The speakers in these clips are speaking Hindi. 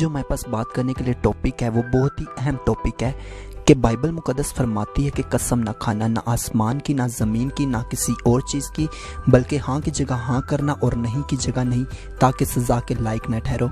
जो हमारे पास बात करने के लिए टॉपिक है वो बहुत ही अहम टॉपिक है कि बाइबल मुकद्दस फरमाती है कि कसम ना खाना, ना आसमान की, ना ज़मीन की, ना किसी और चीज़ की, बल्कि हाँ की जगह हाँ करना और नहीं की जगह नहीं, ताकि सज़ा के लायक न ठहरो।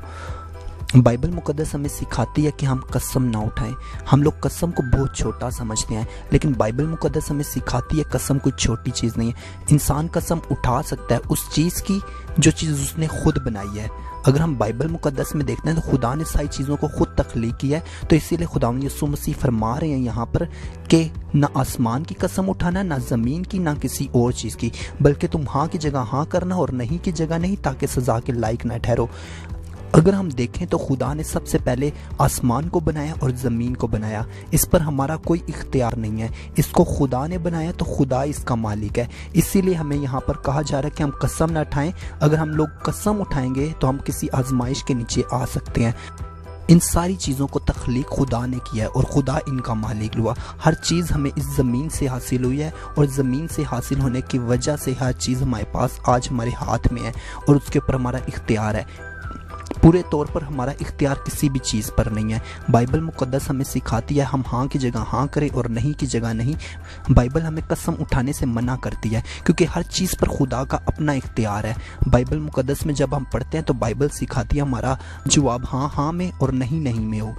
बाइबल मुकद्दस हमें सिखाती है कि हम कसम ना उठाएं। हम लोग कसम को बहुत छोटा समझते हैं, लेकिन बाइबल मुकद्दस हमें सिखाती है कसम कोई छोटी चीज़ नहीं है। इंसान कसम उठा सकता है उस चीज़ की जो चीज़ उसने खुद बनाई है। अगर हम बाइबल मुकद्दस में देखते हैं तो खुदा ने सारी चीज़ों को खुद तख्लीक किया है। तो इसीलिए खुदा यीशु मसीह फरमा रहे हैं यहाँ पर कि ना आसमान की कसम उठाना, ना ज़मीन की, ना किसी और चीज़ की, बल्कि तुम हाँ की जगह हाँ करना और नहीं की जगह नहीं, ताकि सज़ा के लायक न ठहरो। अगर हम देखें तो खुदा ने सबसे पहले आसमान को बनाया और ज़मीन को बनाया। इस पर हमारा कोई इख्तियार नहीं है। इसको खुदा ने बनाया तो खुदा इसका मालिक है। इसीलिए हमें यहाँ पर कहा जा रहा है कि हम कसम ना उठाएं। अगर हम लोग कसम उठाएंगे तो हम किसी आजमाइश के नीचे आ सकते हैं। इन सारी चीज़ों को तख्लीक खुदा ने किया है और खुदा इनका मालिक हुआ। हर चीज़ हमें इस ज़मीन से हासिल हुई है और ज़मीन से हासिल होने की वजह से हर चीज़ हमारे पास आज हमारे हाथ में है और उसके ऊपर हमारा इख्तियार है। पूरे तौर पर हमारा इख्तियार किसी भी चीज़ पर नहीं है। बाइबल मुकद्दस हमें सिखाती है हम हाँ की जगह हाँ करें और नहीं की जगह नहीं। बाइबल हमें कसम उठाने से मना करती है, क्योंकि हर चीज़ पर खुदा का अपना इख्तियार है। बाइबल मुकद्दस में जब हम पढ़ते हैं तो बाइबल सिखाती है हमारा जवाब हाँ हाँ में और नहीं नहीं में हो।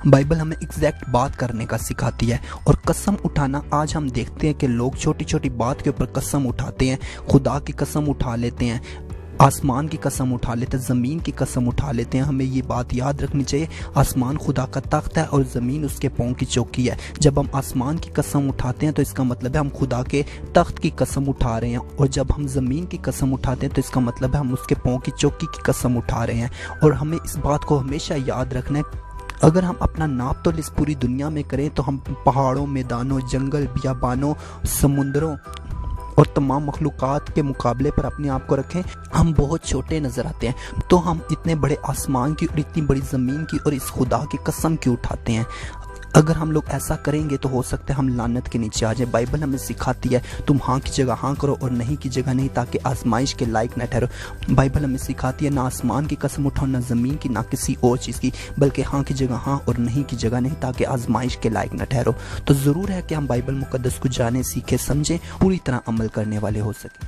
बाइबल हमें एग्जैक्ट बात करने का सिखाती है। और कसम उठाना, आज हम देखते हैं कि लोग छोटी छोटी बात के ऊपर कसम उठाते हैं। खुदा की कसम उठा लेते हैं, आसमान की कसम उठा लेते हैं, ज़मीन की कसम उठा लेते हैं। हमें ये बात याद रखनी चाहिए, आसमान खुदा का तख्त है और ज़मीन उसके पाँव की चौकी है। जब हम आसमान की कसम उठाते हैं तो इसका मतलब है हम खुदा के तख्त की कसम उठा रहे हैं, और जब हम ज़मीन की कसम उठाते हैं तो इसका मतलब है हम उसके पाँव की चौकी की कसम उठा रहे हैं। और हमें इस बात को हमेशा याद रखना है, अगर हम अपना नाप तोल इस पूरी दुनिया में करें तो हम पहाड़ों, मैदानों, जंगल, बियाबानों, समुंदरों और तमाम मखलूक़ात के मुकाबले पर अपने आप को रखें, हम बहुत छोटे नज़र आते हैं। तो हम इतने बड़े आसमान की और इतनी बड़ी ज़मीन की और इस खुदा की कसम क्यों उठाते हैं? अगर हम लोग ऐसा करेंगे तो हो सकता है हम लानत के नीचे आ जाए। बाइबल हमें सिखाती है तुम हाँ की जगह हाँ करो और नहीं की जगह नहीं, ताकि आजमाइश के लायक न ठहरो। बाइबल हमें सिखाती है ना आसमान की कसम उठाओ, ना ज़मीन की, ना किसी और चीज़ की, बल्कि हाँ की जगह हाँ और नहीं की जगह नहीं, ताकि आजमाइश के लायक न ठहरो। तो ज़रूर है कि हम बाइबल मुकद्दस को जाने, सीखे, समझें, पूरी तरह अमल करने वाले हो सकें।